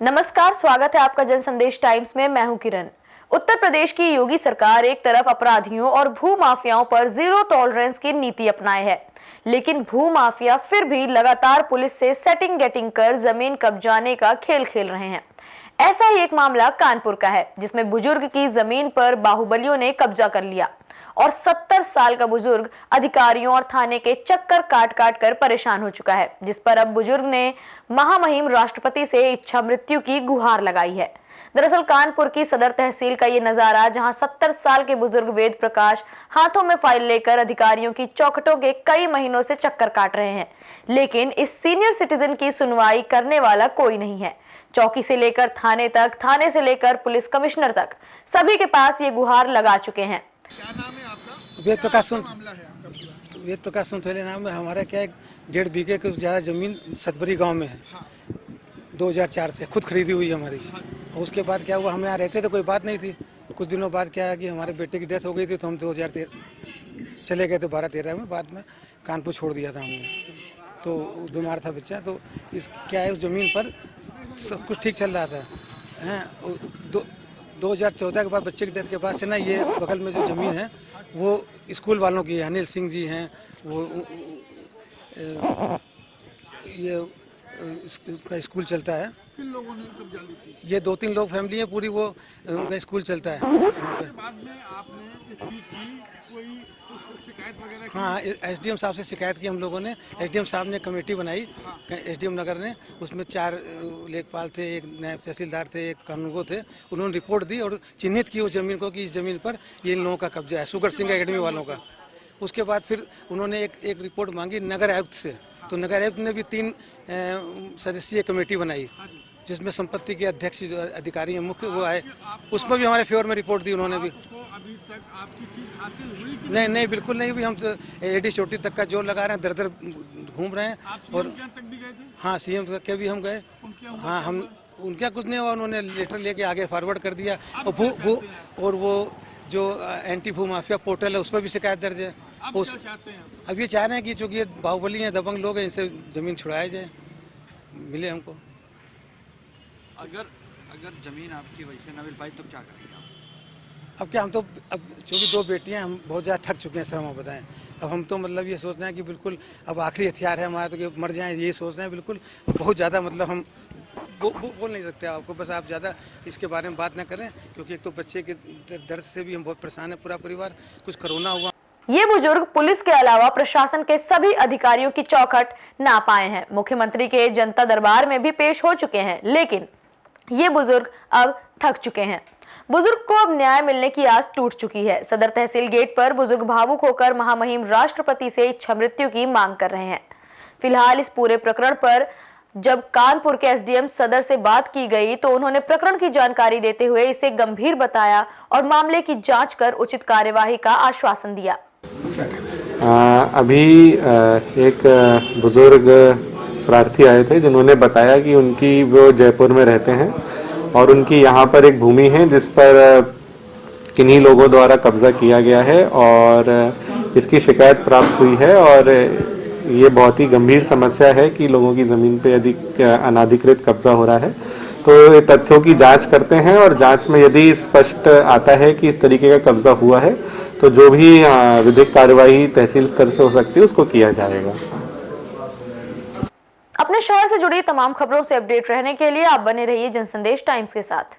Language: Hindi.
नमस्कार, स्वागत है आपका जन संदेश टाइम्स में। मैं हूं किरण। उत्तर प्रदेश की योगी सरकार एक तरफ अपराधियों और भू माफियाओं पर जीरो टॉलरेंस की नीति अपनाए है, लेकिन भू माफिया फिर भी लगातार पुलिस से सेटिंग गेटिंग कर जमीन कब्जाने का खेल खेल रहे हैं। ऐसा ही एक मामला कानपुर का है, जिसमें बुजुर्ग की जमीन पर बाहुबलियों ने कब्जा कर लिया और 70 साल का बुजुर्ग अधिकारियों और थाने के चक्कर काट काट कर परेशान हो चुका है, जिस पर अब बुजुर्ग ने महामहिम राष्ट्रपति से इच्छा मृत्यु की गुहार लगाई है। दरअसल कानपुर की सदर तहसील का ये नजारा, जहां 70 साल के बुजुर्ग वेद प्रकाश हाथों में फाइल लेकर अधिकारियों की चौखटों के कई महीनों से चक्कर काट रहे हैं, लेकिन इस सीनियर सिटीजन की सुनवाई करने वाला कोई नहीं है। चौकी से लेकर थाने तक, थाने से लेकर पुलिस कमिश्नर तक, सभी के पास ये गुहार लगा चुके हैं। क्या नाम है आपका? वेद प्रकाश सुनथेले नाम है। हमारा क्या है, 1.5 बीघे के ज़्यादा ज़मीन सतबरी गांव में है। 2004 से खुद खरीदी हुई है हमारी। और उसके बाद क्या हुआ, हम यहाँ रहते थे, कोई बात नहीं थी। कुछ दिनों बाद क्या है कि हमारे बेटे की डेथ हो गई थी, तो हम 2013 चले गए थे। 12-13 में बाद में कानपुर छोड़ दिया था हमने, तो बीमार था बच्चा। तो इस क्या है, उस ज़मीन पर सब कुछ ठीक चल रहा था हैं। 2014 के बाद बच्चे की डेथ के बाद से ना, ये बगल में जो ज़मीन है वो स्कूल वालों की है। अनिल सिंह जी हैं, वो ये उसका स्कूल चलता है। किन लोगों ने कब्जा ली थी? ये 2-3 लोग फैमिली है पूरी, वो उनका स्कूल चलता है। उसके बाद में आपने इस चीज की कोई शिकायत वगैरह की? हाँ, एसडीएम साहब से शिकायत की हम लोगों ने। एसडीएम साहब ने कमेटी बनाई, एसडीएम नगर ने। उसमें 4 लेखपाल थे, एक नायब तहसीलदार थे, एक कानूनगो थे। उन्होंने रिपोर्ट दी और चिन्हित की उस ज़मीन को कि इस ज़मीन पर ये इन लोगों का कब्जा है, शुगर सिंह एकेडमी वालों का। उसके बाद फिर उन्होंने एक रिपोर्ट मांगी नगर आयुक्त से। तो नगर आयुक्त ने भी 3 सदस्यीय कमेटी बनाई, जिसमें संपत्ति के अध्यक्ष जो अधिकारी हैं मुख्य, वो आए। उसमें भी हमारे फेवर में रिपोर्ट दी उन्होंने भी। अभी तक आपकी चीज हासिल हुई कि नहीं, बिल्कुल नहीं। भी हम तो एडी चोटी तक का जोर लगा रहे हैं, दर दर घूम रहे हैं। और तक भी गए थे? हाँ, सीएम के भी हम गए। हाँ, हम उनका कुछ नहीं हुआ, उन्होंने लेटर लेके आगे फॉरवर्ड कर दिया। और वो जो एंटी भू माफिया पोर्टल है, उस पर भी शिकायत दर्ज है। अब ये चाह रहे हैं कि चूँकि ये बाहुबली हैं, दबंग लोग हैं, इनसे ज़मीन छुड़ाया जाए, मिले हमको। अगर जमीन आपकी वैसे न मिल पाई तो क्या करेंगे आप? अब क्या, हम तो अब चूँकि 2 बेटियां, हम बहुत ज़्यादा थक चुके हैं सर, हम बताएं। अब हम तो मतलब ये सोचना है कि बिल्कुल अब आखिरी हथियार है हमारा, तो कि मर जाएं, ये सोचना है बिल्कुल। बहुत ज़्यादा मतलब हम बोल नहीं सकते आपको। बस आप ज़्यादा इसके बारे में बात ना करें, क्योंकि एक तो बच्चे के दर्द से भी हम बहुत परेशान है, पूरा परिवार। कुछ कोरोना हुआ। ये बुजुर्ग पुलिस के अलावा प्रशासन के सभी अधिकारियों की चौखट ना पाए हैं। मुख्यमंत्री के जनता दरबार में भी पेश हो चुके हैं, लेकिन ये बुजुर्ग अब थक चुके हैं। बुजुर्ग को अब न्याय मिलने की आस टूट चुकी है। सदर तहसील गेट पर बुजुर्ग भावुक होकर महामहिम राष्ट्रपति से इच्छा मृत्यु की मांग कर रहे हैं। फिलहाल इस पूरे प्रकरण पर जब कानपुर के एसडीएम सदर से बात की गई, तो उन्होंने प्रकरण की जानकारी देते हुए इसे गंभीर बताया और मामले की जांच कर उचित कार्यवाही का आश्वासन दिया। अभी एक बुजुर्ग प्रार्थी आए थे, जिन्होंने बताया कि उनकी वो जयपुर में रहते हैं और उनकी यहाँ पर एक भूमि है जिस पर किन्हीं लोगों द्वारा कब्जा किया गया है और इसकी शिकायत प्राप्त हुई है। और ये बहुत ही गंभीर समस्या है कि लोगों की ज़मीन पे अधिक अनाधिकृत कब्जा हो रहा है। तो ये तथ्यों की जांच करते हैं और जांच में यदि स्पष्ट आता है कि इस तरीके का कब्जा हुआ है, तो जो भी विधिक कार्यवाही तहसील स्तर से हो सकती है उसको किया जाएगा। अपने शहर से जुड़ी तमाम खबरों से अपडेट रहने के लिए आप बने रहिए जनसंदेश टाइम्स के साथ।